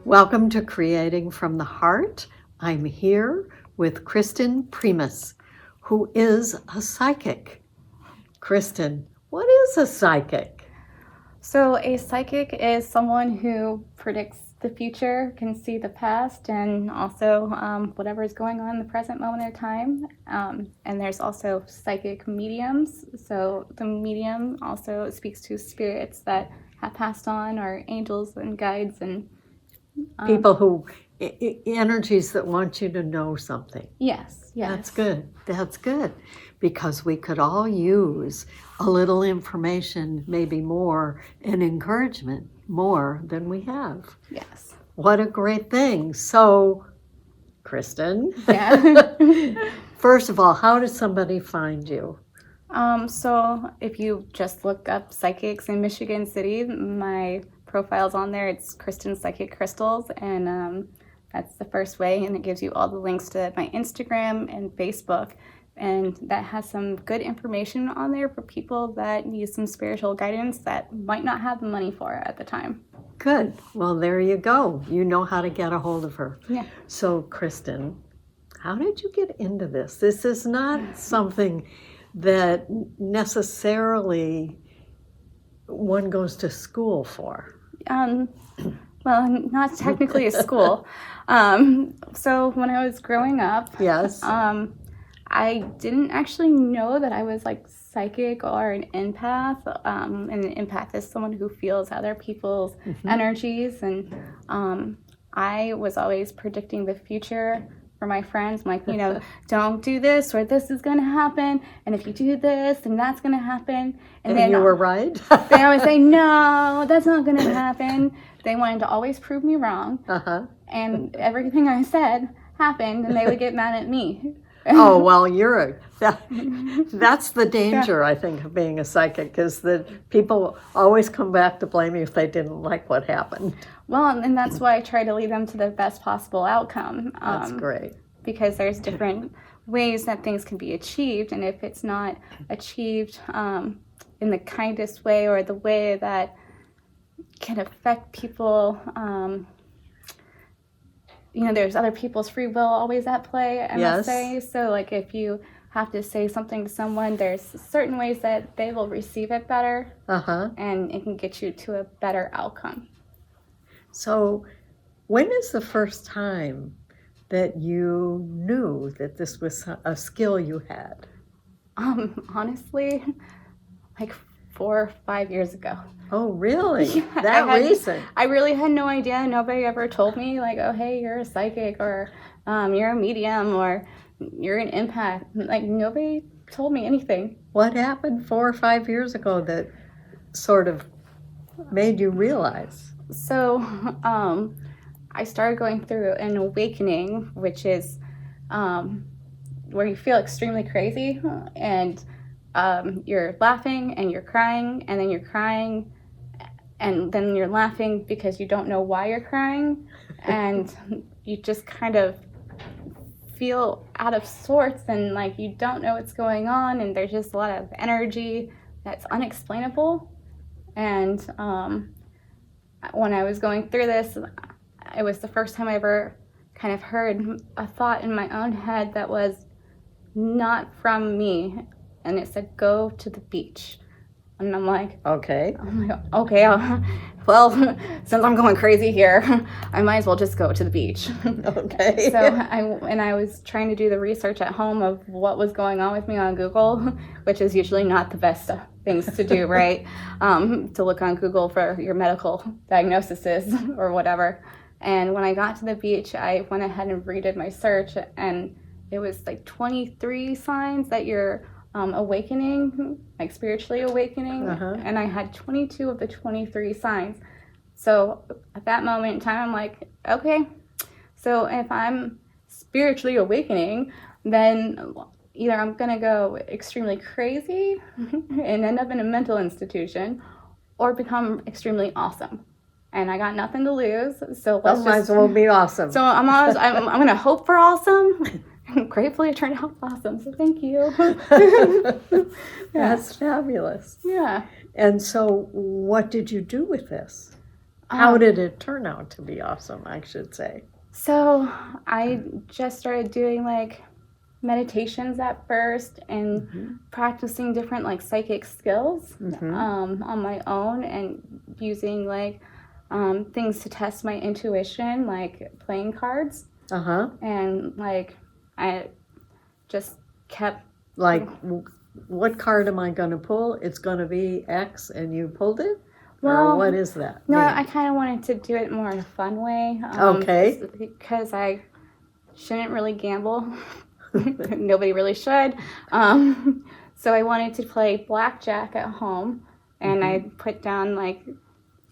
Welcome to Creating from the Heart. I'm here with Kristen Primus, who is a psychic. Kristen, what is a psychic? So a psychic is someone who predicts the future, can see the past, and also whatever is going on in the present moment in time. And there's also psychic mediums. So the medium also speaks to spirits that have passed on, or angels and guides and people who energies that want you to know something. Yes. That's good, because we could all use a little information, maybe more, and encouragement more than we have. Yes. What a great thing. So, Kristen, first of all, how does somebody find you? So if you just look up psychics in Michigan City, my profile's on there. It's Kristen Psychic Crystals, and that's the first way, and it gives you all the links to my Instagram and Facebook, and that has some good information on there for people that need some spiritual guidance that might not have the money for it at the time. Good. Well, there you go. You know how to get a hold of her. Yeah. So, Kristen, how did you get into this? This is not something that necessarily one goes to school for. Well, not technically a school. So when I was growing up, yes, I didn't actually know that I was like psychic or an empath. And an empath is someone who feels other people's energies. And I was always predicting the future for my friends. I'm like, don't do this, or this is going to happen. And if you do this, then that's going to happen. And then you were right. They always say, no, that's not going to happen. They wanted to always prove me wrong. And everything I said happened, and they would get mad at me. Oh, well, that's the danger, I think, of being a psychic, is that people always come back to blame you if they didn't like what happened. Well, and that's why I try to lead them to the best possible outcome. That's great. Because there's different ways that things can be achieved, and if it's not achieved in the kindest way, or the way that can affect people, there's other people's free will always at play, I must say. So, like, if you have to say something to someone, there's certain ways that they will receive it better, and it can get you to a better outcome. So, when is the first time that you knew that this was a skill you had? Honestly, like 4 or 5 years ago. Oh, really? Yeah, recent? I really had no idea. Nobody ever told me, like, oh, hey, you're a psychic, or you're a medium, or you're an empath. Like, nobody told me anything. What happened 4 or 5 years ago that sort of made you realize? So, I started going through an awakening, which is where you feel extremely crazy, and you're laughing and you're crying, and then you're crying and then you're laughing because you don't know why you're crying, and you just kind of feel out of sorts, and like you don't know what's going on, and there's just a lot of energy that's unexplainable. And when I was going through this, it was the first time I ever kind of heard a thought in my own head that was not from me, and it said, go to the beach. And I'm like, okay, well, since I'm going crazy here, I might as well just go to the beach. Okay. So I was trying to do the research at home of what was going on with me on Google, which is usually not the best things to do, right? To look on Google for your medical diagnoses or whatever. And when I got to the beach, I went ahead and redid my search, and it was like 23 signs that you're awakening, like spiritually awakening, and I had 22 of the 23 signs. So at that moment in time, I'm like, okay, so if I'm spiritually awakening, then either I'm gonna go extremely crazy and end up in a mental institution, or become extremely awesome. And I got nothing to lose, so let's might as well be awesome. So I'm gonna hope for awesome. Gratefully, I turned out awesome, so thank you. That's fabulous. Yeah. And so what did you do with this? How did it turn out to be awesome, I should say? So I just started doing like meditations at first and practicing different like psychic skills on my own, and using like things to test my intuition, like playing cards. And like I just kept like, what card am I going to pull? It's going to be X, and you pulled it? Well, or what is that? No, mean? I kind of wanted to do it more in a fun way. Okay. Because I shouldn't really gamble. Nobody really should. So I wanted to play blackjack at home, and I put down like,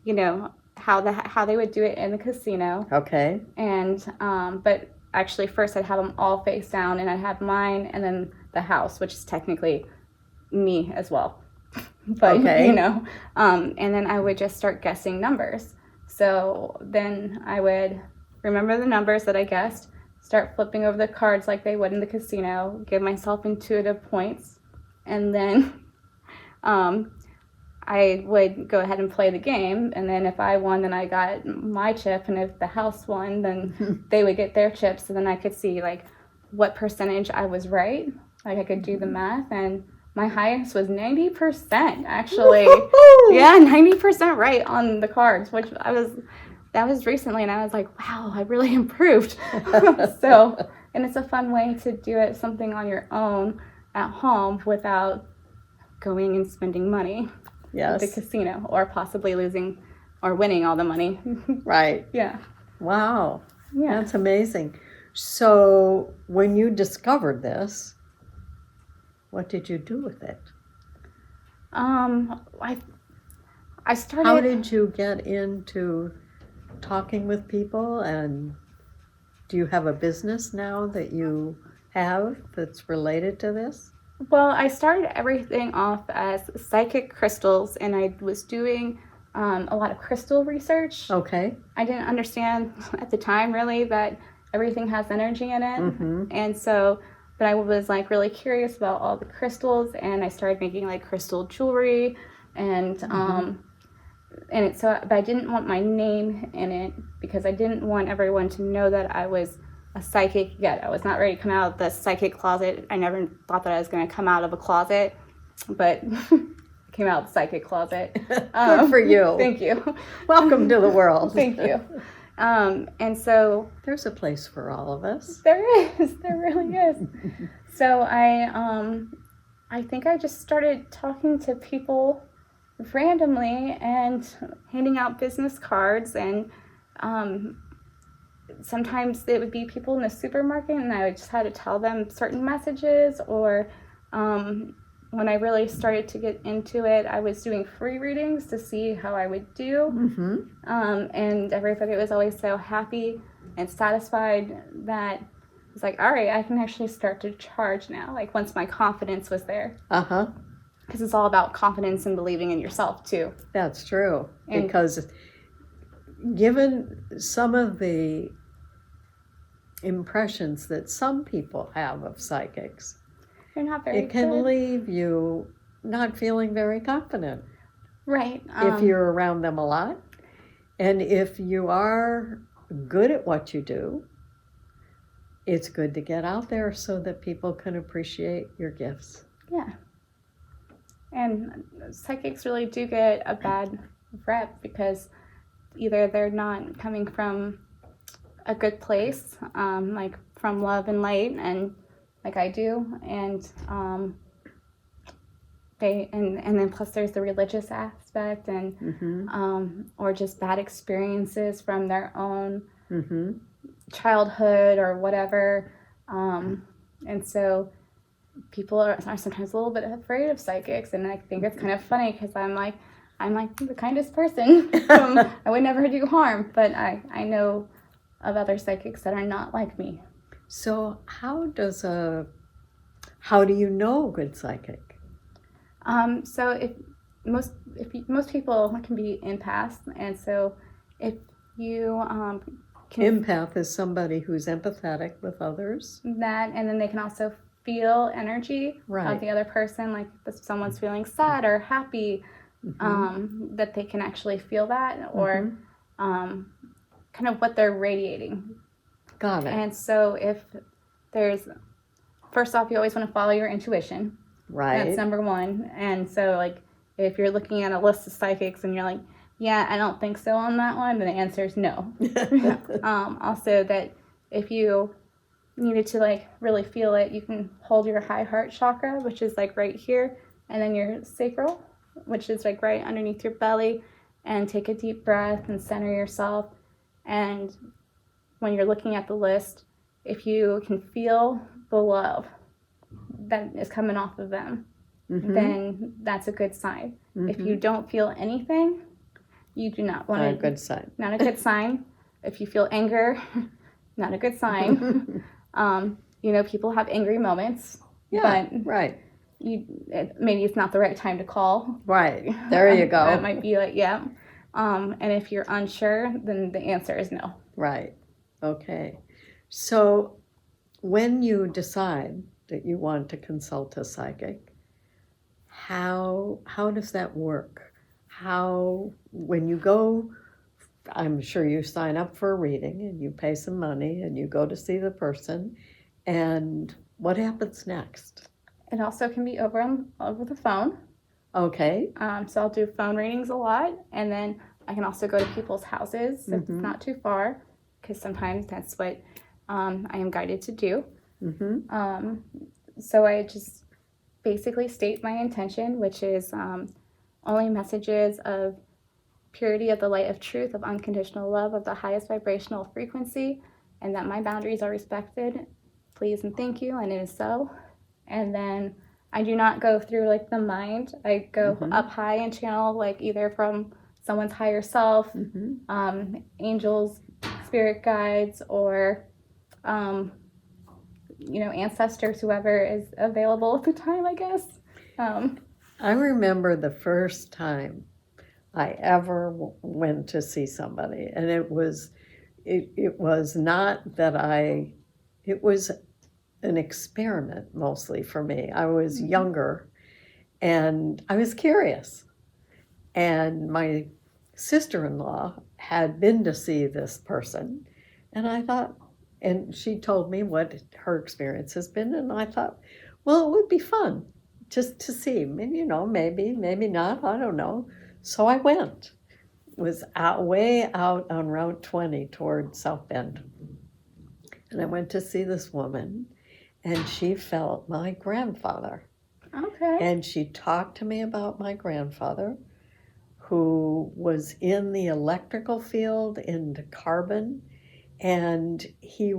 you know, how they would do it in the casino. Okay. And but actually first I'd have them all face down, and I'd have mine and then the house, which is technically me as well. But okay. you know, and then I would just start guessing numbers. So then I would remember the numbers that I guessed, start flipping over the cards like they would in the casino, give myself intuitive points, and then I would go ahead and play the game. And then if I won, then I got my chip, and if the house won, then they would get their chips, and then I could see like what percentage I was right. Like I could do the math, and my highest was 90%, actually. Woo-hoo-hoo! Yeah, 90% right on the cards, which that was recently, and I was like, wow, I really improved. So, and it's a fun way to do it, something on your own at home without going and spending money at the casino, or possibly losing or winning all the money. Right. Yeah. Wow. Yeah. That's amazing. So when you discovered this, what did you do with it? I started. How did you get into talking with people, and do you have a business now that you have that's related to this? Well, I started everything off as psychic crystals, and I was doing a lot of crystal research. Okay. I didn't understand at the time really that everything has energy in it, and so. But I was like really curious about all the crystals, and I started making like crystal jewelry, and but I didn't want my name in it because I didn't want everyone to know that I was a psychic yet. I was not ready to come out of the psychic closet. I never thought that I was going to come out of a closet, but came out of the psychic closet. Good for you. Thank you. Welcome to the world. Thank you. And so there's a place for all of us. There really is. So I think I just started talking to people randomly and handing out business cards, and sometimes it would be people in the supermarket, and I would just have to tell them certain messages, or when I really started to get into it, I was doing free readings to see how I would do. And everybody was always so happy and satisfied that it's like, all right, I can actually start to charge now, like once my confidence was there. Because it's all about confidence and believing in yourself too. That's true. Because given some of the impressions that some people have of psychics, it can leave you not feeling very confident. Right. If you're around them a lot. And if you are good at what you do, it's good to get out there so that people can appreciate your gifts. Yeah. And psychics really do get a bad rep because either they're not coming from a good place, like from love and light, and like I do, and then plus there's the religious aspect, and or just bad experiences from their own childhood or whatever, and so people are sometimes a little bit afraid of psychics, and I think it's kind of funny because I'm like the kindest person. I would never do harm, but I know of other psychics that are not like me. So how do you know a good psychic? So if most people can be empaths, and so if you empath is somebody who's empathetic with others. That, and then they can also feel energy of the other person, like if someone's feeling sad or happy, that they can actually feel that, or kind of what they're radiating. Got it. And so if there's, first off, you always want to follow your intuition. Right. That's number one. And so, like, if you're looking at a list of psychics and you're like, yeah, I don't think so on that one, then the answer is no. Also, that if you needed to, like, really feel it, you can hold your high heart chakra, which is, like, right here, and then your sacral, which is, like, right underneath your belly, and take a deep breath and center yourself. And when you're looking at the list, if you can feel the love that is coming off of them, then that's a good sign. If you don't feel anything, you do not want to. Not a good sign. Not a good sign. If you feel anger, not a good sign. People have angry moments. Yeah, but right. Maybe it's not the right time to call. Right. There you go. It might be like, yeah. And if you're unsure, then the answer is no. Right. Okay. So when you decide that you want to consult a psychic, how does that work? When you go, I'm sure you sign up for a reading and you pay some money and you go to see the person, and what happens next? It also can be over the phone. Okay. So I'll do phone readings a lot, and then I can also go to people's houses if it's not too far, because sometimes that's what I am guided to do. So I just basically state my intention, which is only messages of purity of the light of truth, of unconditional love, of the highest vibrational frequency, and that my boundaries are respected. Please and thank you, and it is so. And then I do not go through like the mind. I go up high and channel, like either from someone's higher self, angels, spirit guides, or ancestors, whoever is available at the time, I guess. I remember the first time I ever went to see somebody, and it was not that it was an experiment mostly for me. I was younger and I was curious, and my sister-in-law had been to see this person, and I thought, and she told me what her experience has been, and I thought, well, it would be fun just to see. And, maybe not, I don't know. So I went. It was way out on Route 20 toward South Bend. And I went to see this woman, and she felt my grandfather. Okay. And she talked to me about my grandfather, who was in the electrical field, into carbon, and he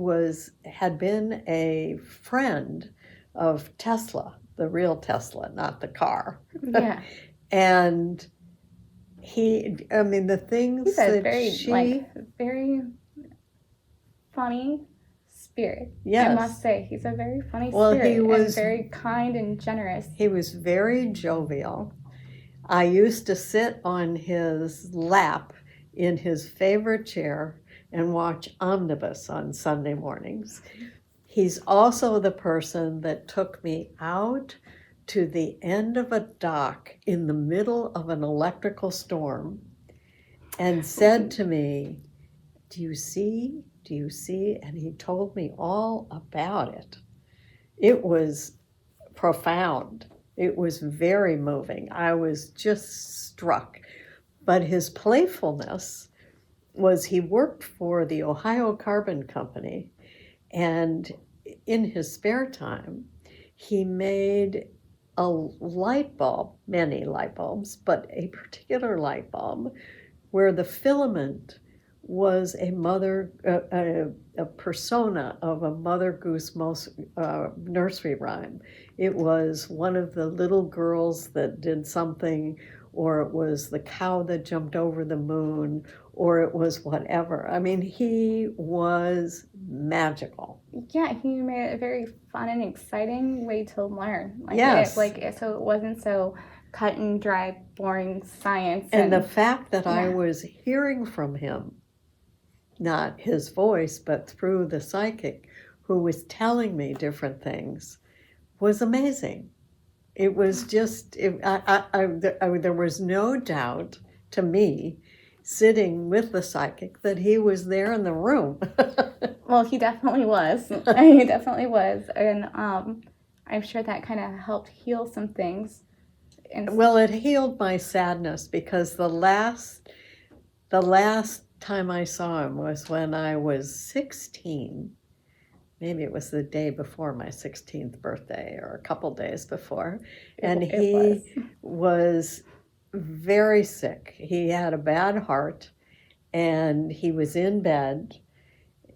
had been a friend of Tesla, the real Tesla, not the car. Yeah. And the things He's a that very funny spirit. Yes. I must say, he's a very funny Well, spirit. he was and very kind and generous. He was very jovial. I used to sit on his lap in his favorite chair and watch Omnibus on Sunday mornings. He's also the person that took me out to the end of a dock in the middle of an electrical storm and said to me, do you see? And he told me all about it. It was profound. It was very moving. I was just struck. But his playfulness was, he worked for the Ohio Carbon Company, and in his spare time, he made a light bulb, many light bulbs, but a particular light bulb where the filament was a persona of a Mother Goose nursery rhyme. It was one of the little girls that did something, or it was the cow that jumped over the moon, or it was whatever. I mean, he was magical. Yeah, he made it a very fun and exciting way to learn. Yes. So it wasn't so cut and dry, boring science. And the fact that I was hearing from him, not his voice, but through the psychic who was telling me different things, was amazing. It was just, there was no doubt to me, sitting with the psychic that he was there in the room. Well, he definitely was. He definitely was. And I'm sure that kind of helped heal some things. And Well, it healed my sadness because the last time I saw him was when I was 16. Maybe it was the day before my 16th birthday or a couple days before. And he was very sick. He had a bad heart and he was in bed.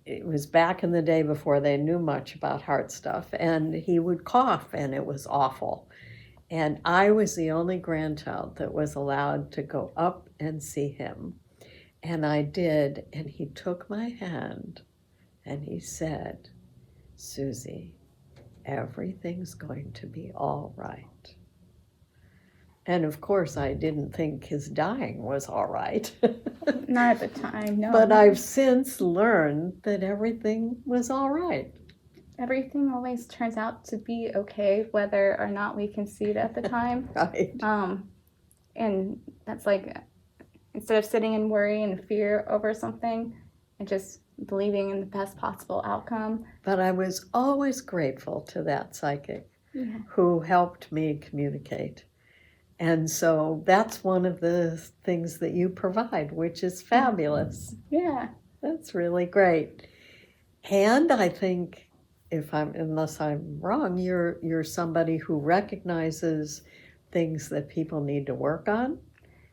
It was back in the day before they knew much about heart stuff, and he would cough and it was awful. And I was the only grandchild that was allowed to go up and see him. And I did, and he took my hand and he said, "Suzy, everything's going to be all right." And of course, I didn't think his dying was all right. not at the time, no. But I've since learned that everything was all right. Everything always turns out to be okay, whether or not we can see it at the time. Right. And that's like, instead of sitting in worry and fear over something, and just believing in the best possible outcome. But I was always grateful to that psychic who helped me communicate. And so that's one of the things that you provide, which is fabulous. Yeah. That's really great. And I think, unless I'm wrong, you're somebody who recognizes things that people need to work on.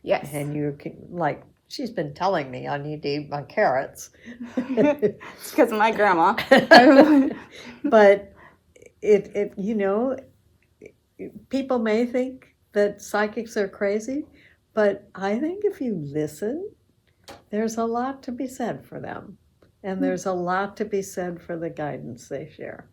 Yes. And you can, like, she's been telling me I need to eat my carrots. It's because of my grandma. But it people may think that psychics are crazy, but I think if you listen, there's a lot to be said for them. And there's a lot to be said for the guidance they share.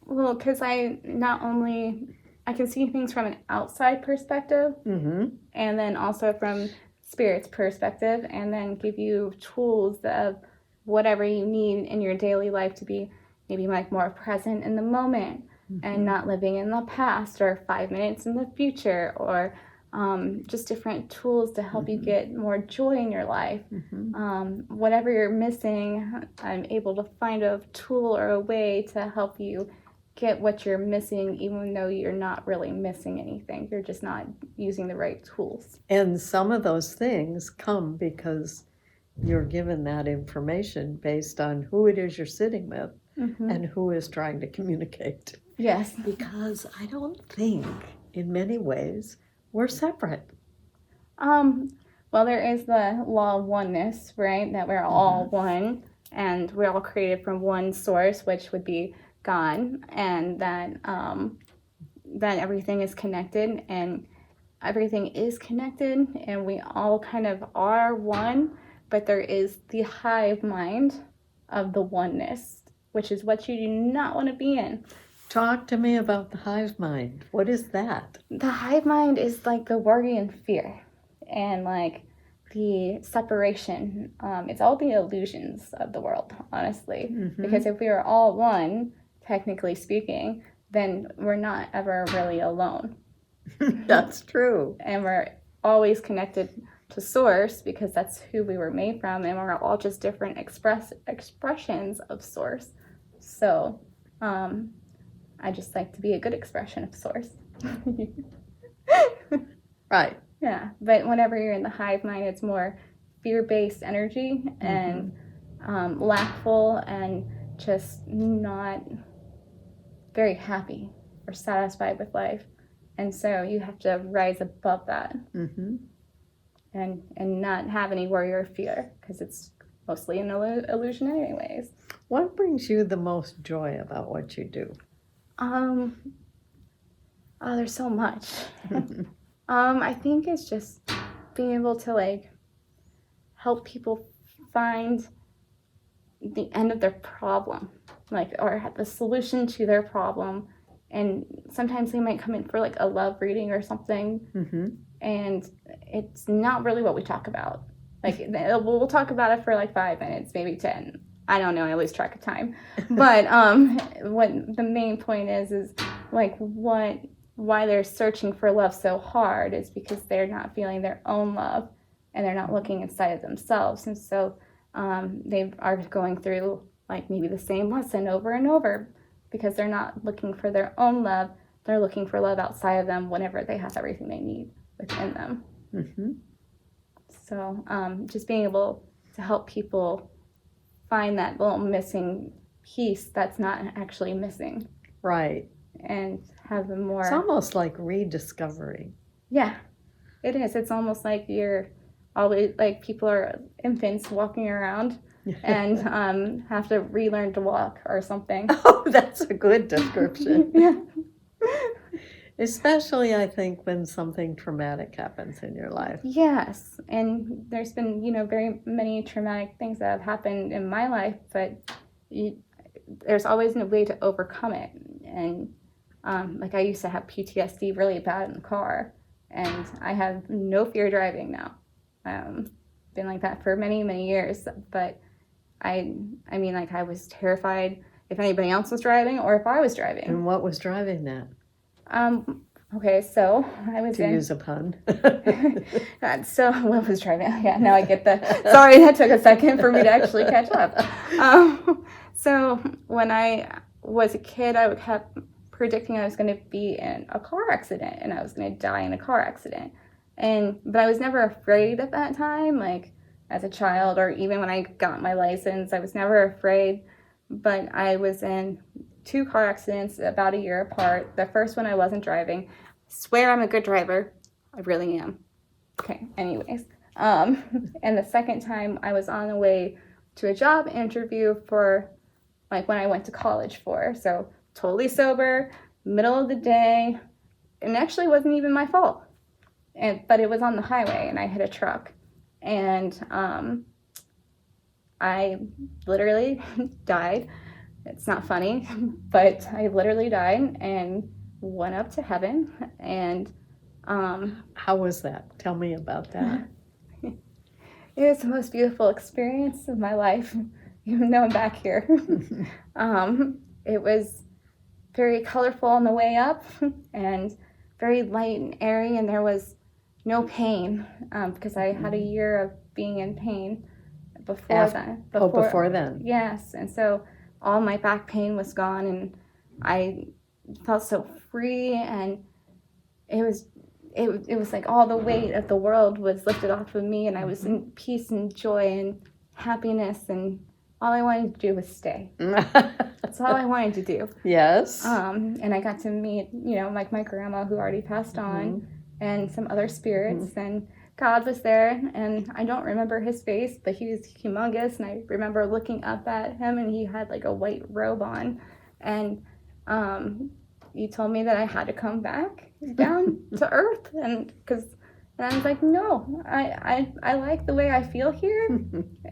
Well, because I can see things from an outside perspective, Mm-hmm. and then also from spirit's perspective, and then give you tools of whatever you need in your daily life to be maybe like more present in the moment, and not living in the past or 5 minutes in the future, or just different tools to help you get more joy in your life. Whatever you're missing, I'm able to find a tool or a way to help you get what you're missing, even though you're not really missing anything. You're just not using the right tools. And some of those things come because you're given that information based on who it is you're sitting with and who is trying to communicate. Yes. Because I don't think, in many ways, we're separate. Well, there is the law of oneness, right? That we're all one, and we're all created from one source, which would be God, and that everything is connected, and everything is connected, and we all kind of are one, but there is the hive mind of the oneness, which is what you do not want to be in. Talk to me about the hive mind. What is that? The hive mind is like the worry and fear, and like the separation. It's all the illusions of the world, honestly. Because if we are all one, technically speaking, then we're not ever really alone. That's true. And we're always connected to source, because that's who we were made from, and we're all just different expressions of source. So I just like to be a good expression of source. Right. Yeah, but whenever you're in the hive mind, it's more fear-based energy and lackful and just not very happy or satisfied with life. And so you have to rise above that and not have any worry or fear, because it's mostly an illusion anyways. What brings you the most joy about what you do? There's so much. I think it's just being able to like help people find the end of their problem, like, or the solution to their problem. And sometimes they might come in for like a love reading or something, and it's not really what we talk about. Like, we'll talk about it for like 5 minutes, maybe 10. I don't know, I lose track of time. But what the main point is like why they're searching for love so hard is because they're not feeling their own love. and they're not looking inside of themselves. And so they are going through like maybe the same lesson over and over because they're not looking for their own love. They're looking for love outside of them whenever they have everything they need within them. Mm-hmm. So just being able to help people find that little missing piece that's not actually missing. Right. And have them more... It's almost like rediscovering. Yeah, it is. It's almost like you're always, like people are infants walking around and have to relearn to walk or something. Oh, that's a good description. Yeah. Especially, I think, when something traumatic happens in your life. Yes, and there's been, very many traumatic things that have happened in my life, but there's always a way to overcome it. And like I used to have PTSD really bad in the car, and I have no fear driving now. Been like that for many, many years, but I mean, like I was terrified if anybody else was driving or if I was driving. And what was driving that? Okay, so I was to use a pun. So what was driving? Yeah, now I get sorry, that took a second for me to actually catch up. So when I was a kid, I kept predicting I was going to be in a car accident and I was going to die in a car accident. But I was never afraid at that time, like as a child or even when I got my license, I was never afraid. But I was in 2 car accidents about a year apart. The first one I wasn't driving. I swear I'm a good driver. I really am. Okay, anyways. And the second time I was on the way to a job interview for like when I went to college for. So totally sober, middle of the day. And actually wasn't even my fault. But it was on the highway and I hit a truck. And I literally died. It's not funny, but I literally died and went up to heaven. And how was that? Tell me about that. It was the most beautiful experience of my life, even though I'm back here. It was very colorful on the way up and very light and airy, and there was no pain because I had a year of being in pain before that. Before then. Yes, and so all my back pain was gone, and I felt so free, and it was like all the weight of the world was lifted off of me, and I was in peace and joy and happiness, and all I wanted to do was stay. That's all I wanted to do. Yes. And I got to meet, like my grandma who already passed on, and some other spirits, and God was there, and I don't remember his face, but he was humongous, and I remember looking up at him, and he had like a white robe on, and he told me that I had to come back down to earth, and I was like, no, I like the way I feel here,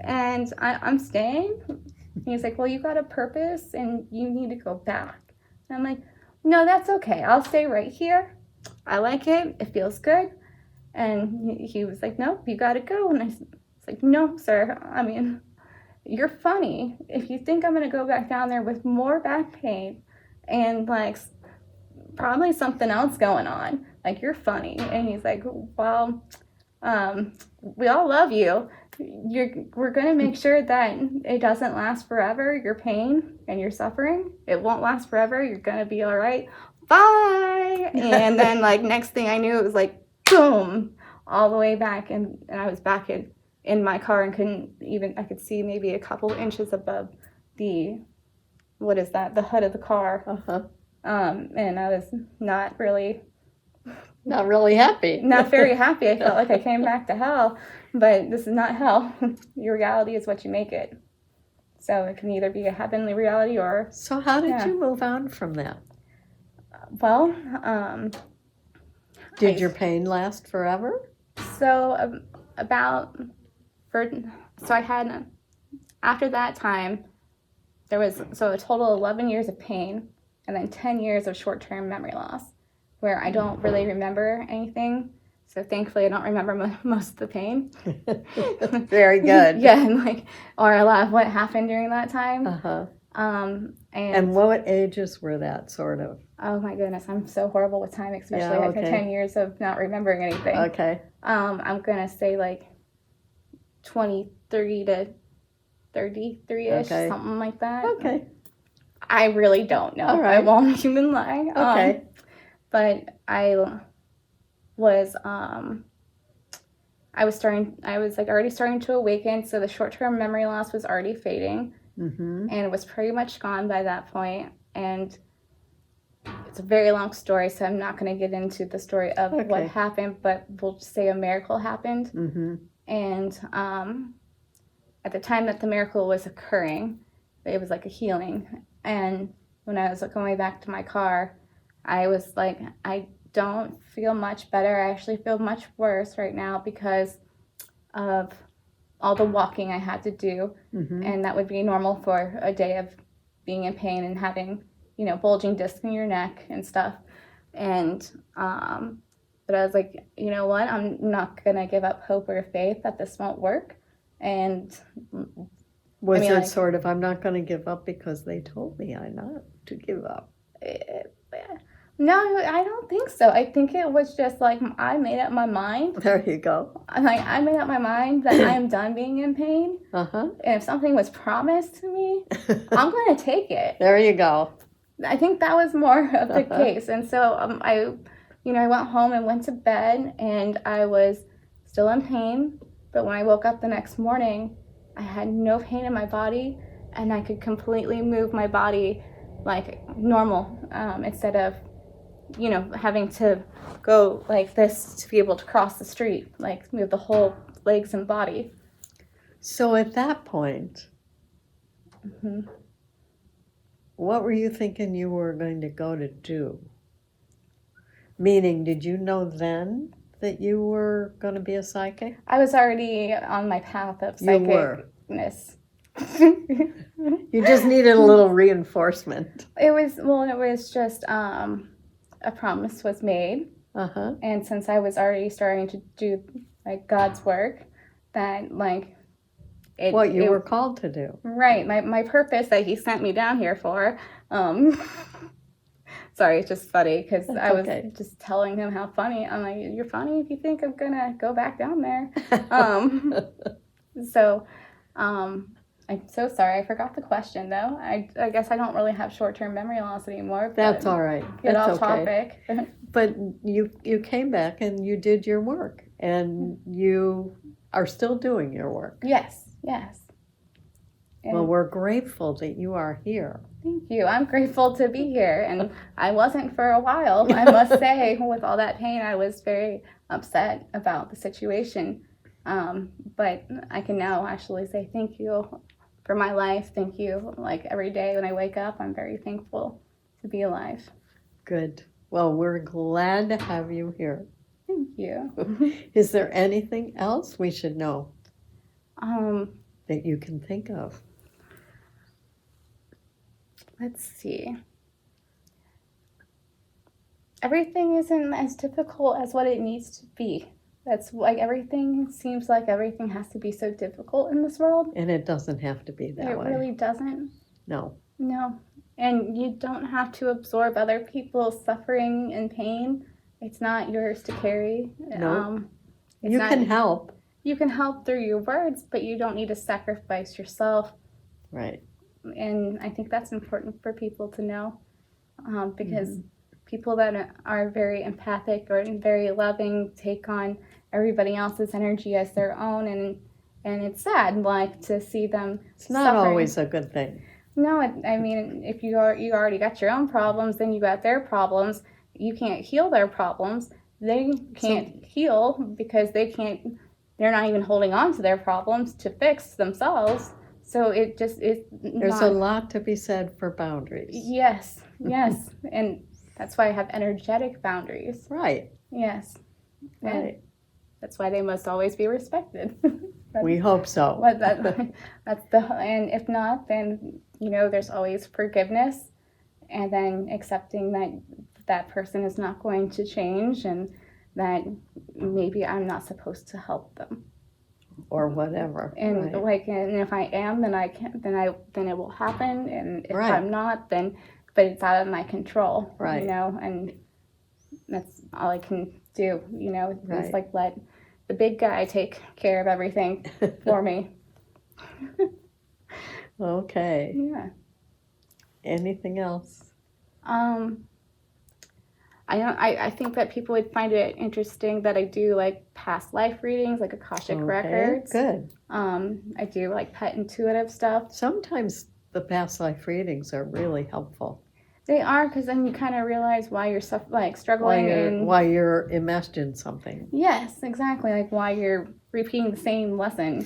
and I'm staying. And he's like, well, you got a purpose, and you need to go back. And I'm like, no, that's okay. I'll stay right here. I like it. It feels good. And he was like, no, you got to go. And I was like, no, sir. I mean, you're funny. If you think I'm going to go back down there with more back pain and like probably something else going on, like you're funny. And he's like, well, we all love you. We're going to make sure that it doesn't last forever, your pain and your suffering. It won't last forever. You're going to be all right. Bye. And then like next thing I knew, it was like, boom, all the way back. And I was back in my car and I could see maybe a couple inches above the hood of the car. Uh-huh. And I was not really happy. Not very happy. I felt like I came back to hell, but this is not hell. Your reality is what you make it. So it can either be a heavenly reality or... So how did you move on from that? Well, did your pain last forever? So I had, after that time, there was a total 11 years of pain and then 10 years of short-term memory loss where I don't really remember anything. So thankfully I don't remember most of the pain. Very good. Yeah, or a lot of what happened during that time. Uh-huh. And what ages were that, sort of? Oh my goodness, I'm so horrible with time, especially after 10 years of not remembering anything. Okay. I'm gonna say 23 to 33-ish, Okay. something like that. Okay. I really don't know. All right. I won't even lie. Okay. But I was like already starting to awaken, so the short-term memory loss was already fading, Mm-hmm. and it was pretty much gone by that point. And it's a very long story, so I'm not going to get into the story of what Okay. happened, but we'll just say a miracle happened. Mm-hmm. And at the time that the miracle was occurring, it was like a healing. And when I was like, on my way back to my car, I was like, I don't feel much better. I actually feel much worse right now because of all the walking I had to do. Mm-hmm. And that would be normal for a day of being in pain and having, you know, bulging discs in your neck and stuff. And but I was like, you know what, I'm not gonna give up hope or faith that this won't work. And Was it like, sort of, I'm not going to give up because they told me I'm not to give up? No, I don't think so. I think it was just like I made up my mind. There you go. Like I made up my mind that I am done being in pain. Uh-huh. And if something was promised to me, I'm going to take it. There you go. I think that was more of the case. And so I went home and went to bed, and I was still in pain. But when I woke up the next morning, I had no pain in my body, and I could completely move my body like normal, instead of, you know, having to go like this to be able to cross the street, like move the whole legs and body. So at that point, Mm-hmm. what were you thinking you were going to go to do? Meaning, did you know then that you were going to be a psychic? I was already on my path of You were. psychicness. You just needed a little reinforcement. It was just a promise was made. Uh-huh. And since I was already starting to do like God's work, that like What you were called to do. Right, my purpose that he sent me down here for. Sorry, it's just funny because I was just telling him how funny. I'm like, you're funny if you think I'm gonna go back down there. So I'm so sorry. I forgot the question though. I guess I don't really have short-term memory loss anymore. That's all right. Get That's off topic. But you came back and you did your work, and you are still doing your work. Yes. And well, we're grateful that you are here. Thank you. I'm grateful to be here, and I wasn't for a while. I must say, with all that pain, I was very upset about the situation. But I can now actually say thank you for my life. Thank you. Like every day when I wake up, I'm very thankful to be alive. Good. Well, we're glad to have you here. Thank you. Is there anything else we should know that you can think of? Let's see. Everything isn't as difficult as what it needs to be. That's like everything seems like everything has to be so difficult in this world. And it doesn't have to be that way. It really doesn't. No. And you don't have to absorb other people's suffering and pain. It's not yours to carry. No. You can help. You can help through your words, but you don't need to sacrifice yourself. Right. And I think that's important for people to know, because people that are very empathic or very loving take on everybody else's energy as their own, and it's sad, like, to see them It's not always a good thing. No, I mean, if you already got your own problems, then you got their problems. You can't heal their problems. They can't heal because they're not even holding on to their problems to fix themselves. So there's a lot to be said for boundaries. Yes. And that's why I have energetic boundaries. Right. Yes. Right. And that's why they must always be respected. We hope so. And if not, then, there's always forgiveness, and then accepting that person is not going to change, and that maybe I'm not supposed to help them. Or whatever. And right. And if I am, then then it will happen. And if right. I'm not, but it's out of my control. Right. And that's all I can do. right. It's like let the big guy take care of everything for me. Okay. Yeah. Anything else? I think that people would find it interesting that I do like past life readings, like Akashic Records. Good. I do like pet intuitive stuff. Sometimes the past life readings are really helpful. They are, because then you kind of realize why you're struggling Why you're enmeshed in something. Yes, exactly. Like why you're repeating the same lesson.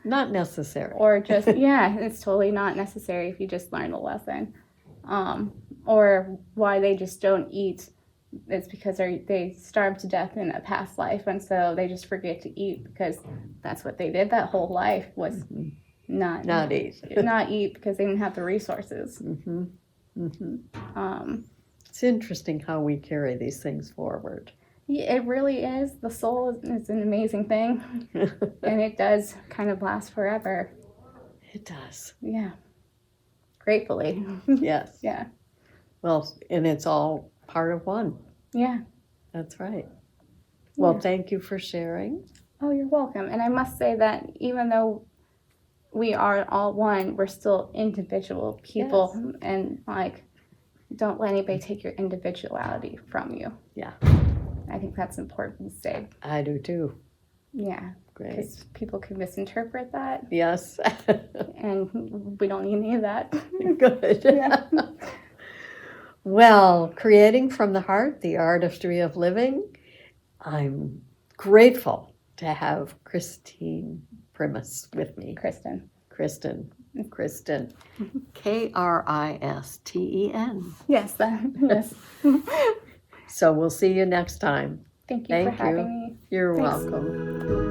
Not necessary. Or just, yeah, it's totally not necessary if you just learn the lesson. Or why they just don't eat. It's because they starved to death in a past life, and so they just forget to eat because that's what they did that whole life was not eat. Not eat because they didn't have the resources. Mm-hmm. Mm-hmm. It's interesting how we carry these things forward. Yeah, it really is. The soul is an amazing thing, and it does kind of last forever. It does. Yeah. Gratefully. Yes. Yeah. Well, and it's all part of one. Yeah. That's right. Well, Yeah. thank you for sharing. Oh, you're welcome. And I must say that even though we are all one, we're still individual people. Yes. And like, don't let anybody take your individuality from you. Yeah. I think that's important to say. I do too. Yeah. Great. Because people can misinterpret that. Yes. And we don't need any of that. Good. Yeah. Well, creating from the heart, the artistry of living. I'm grateful to have Kristen Primus with me. Kristen. Kristen. Kristen. Kristen. Yes. Yes. So we'll see you next time. Thank you for having me. You're Thanks. welcome.